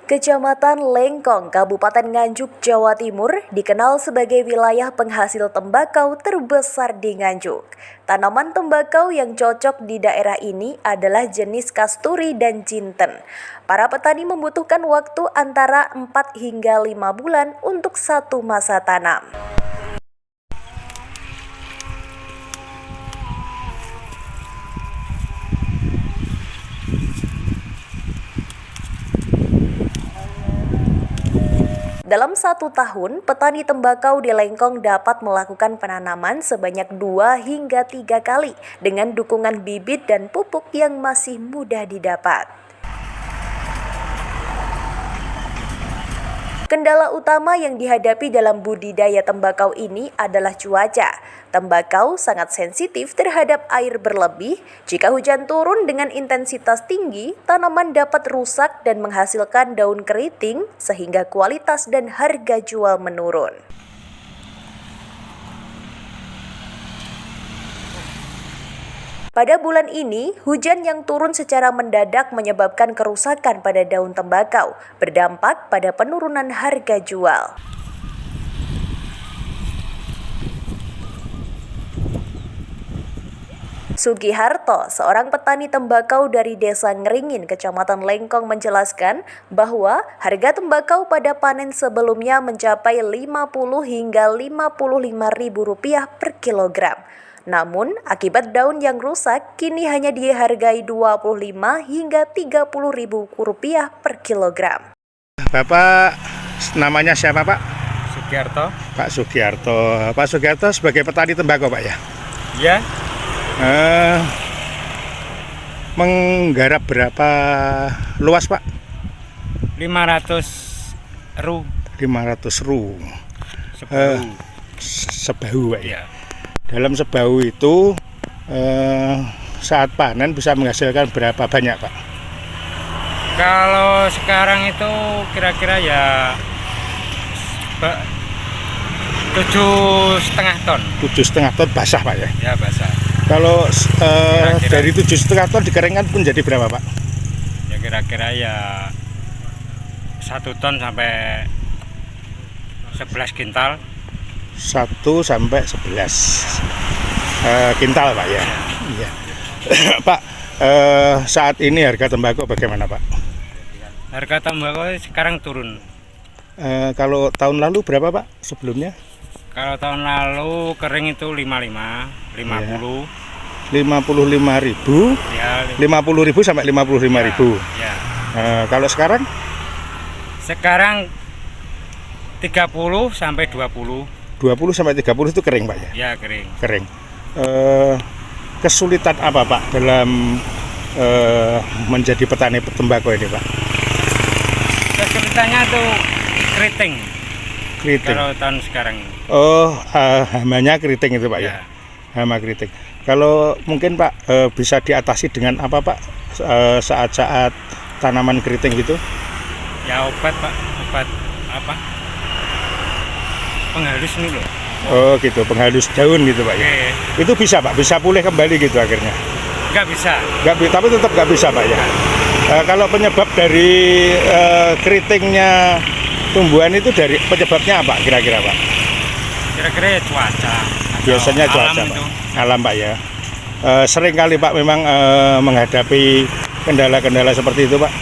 Kecamatan Lengkong, Kabupaten Nganjuk, Jawa Timur dikenal sebagai wilayah penghasil tembakau terbesar di Nganjuk. Tanaman tembakau yang cocok di daerah ini adalah jenis kasturi dan jinten. Para petani membutuhkan waktu antara 4 hingga 5 bulan untuk satu masa tanam. Dalam 1 tahun, petani tembakau di Lengkong dapat melakukan penanaman sebanyak 2 hingga 3 kali dengan dukungan bibit dan pupuk yang masih mudah didapat. Kendala utama yang dihadapi dalam budidaya tembakau ini adalah cuaca. Tembakau sangat sensitif terhadap air berlebih. Jika hujan turun dengan intensitas tinggi, tanaman dapat rusak dan menghasilkan daun keriting sehingga kualitas dan harga jual menurun. Pada bulan ini, hujan yang turun secara mendadak menyebabkan kerusakan pada daun tembakau, berdampak pada penurunan harga jual. Sugiharto, seorang petani tembakau dari Desa Ngeringin, Kecamatan Lengkong menjelaskan bahwa harga tembakau pada panen sebelumnya mencapai Rp50 hingga Rp55.000 per kilogram. Namun, akibat daun yang rusak, kini hanya dihargai Rp25 hingga Rp30.000 per kilogram. Bapak, namanya siapa Pak? Sugiharto. Pak Sugiharto. Pak Sugiharto sebagai petani tembakau Pak ya? Ya. Menggarap berapa luas Pak? 500 ru. 500 ru. Sebahu Pak ya? Ya. Dalam sebahu itu saat panen bisa menghasilkan berapa banyak Pak? Kalau sekarang itu kira-kira ya 7,5 ton. 7,5 ton basah Pak ya? Ya basah. Kalau Kira-kira. dari 7,5 ton dikeringkan pun jadi berapa Pak? Ya kira-kira ya 1 ton sampai 11 kintal. 1 sampai 11 kintal Pak ya. Iya. Pak, saat ini harga tembakau bagaimana Pak? Harga tembakau sekarang turun. Kalau tahun lalu berapa Pak sebelumnya? Kalau tahun lalu kering itu 55, 50. 55.000, Ya, 50.000 sampai 55.000. ya. Kalau sekarang? Sekarang 30 sampai 20. 20 sampai 30 itu kering Pak ya? Ya kering. Kering. Kesulitan apa Pak dalam menjadi petani tembakau ini Pak? Kesulitannya tuh keriting. Keriting. Kalau tahun sekarang. Oh, hamanya keriting itu Pak ya? Hama keriting. Kalau mungkin Pak bisa diatasi dengan apa Pak saat-saat tanaman keriting gitu? Ya obat Pak, obat apa? Penghalus ini loh. Oh gitu, penghalus daun gitu Pak ya? Oke. Itu bisa Pak, bisa pulih kembali gitu akhirnya? Nggak bisa. Tapi tetap nggak bisa Pak ya? Kalau penyebab dari keritingnya tumbuhan itu dari penyebabnya apa kira-kira Pak? Kira-kira ya cuaca. Biasanya cuaca alam Pak. itu. Alam Pak ya. Sering kali Pak memang menghadapi kendala-kendala seperti itu Pak.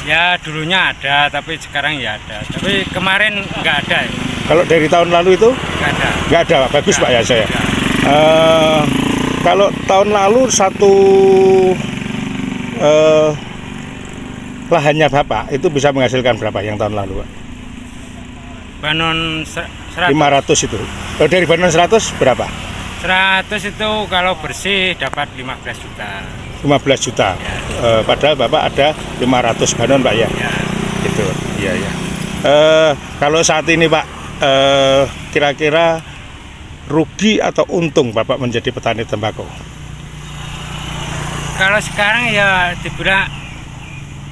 Ya dulunya ada, tapi sekarang ya ada. Tapi kemarin nggak ada. Ya. Kalau dari tahun lalu itu Nggak ada. nggak ada Pak. Bagus Pak ya saya. Nggak. Kalau tahun lalu satu lahannya Bapak itu bisa menghasilkan berapa yang tahun lalu Pak? Banon 100. 500 itu. Dari Banon 100 berapa? 100 itu kalau bersih dapat 15 juta. 15 juta. Ya. Padahal Bapak ada 500 banon Pak ya. Ya. Gitu. Iya ya. Kalau saat ini Pak kira-kira rugi atau untung Bapak menjadi petani tembakau? Kalau sekarang ya dibilang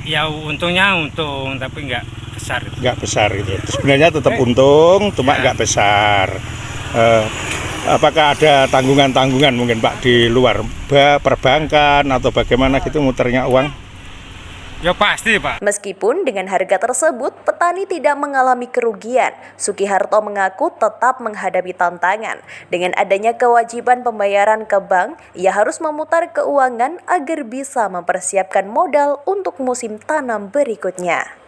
ya untungnya untung, tapi nggak besar. Nggak besar gitu. Sebenarnya tetap untung, cuma Ya. nggak besar. Apakah ada tanggungan-tanggungan mungkin Pak di luar perbankan atau bagaimana gitu muternya uang? Ya pasti Pak. Meskipun dengan harga tersebut, petani tidak mengalami kerugian, Sukiharto mengaku tetap menghadapi tantangan. Dengan adanya kewajiban pembayaran ke bank, ia harus memutar keuangan agar bisa mempersiapkan modal untuk musim tanam berikutnya.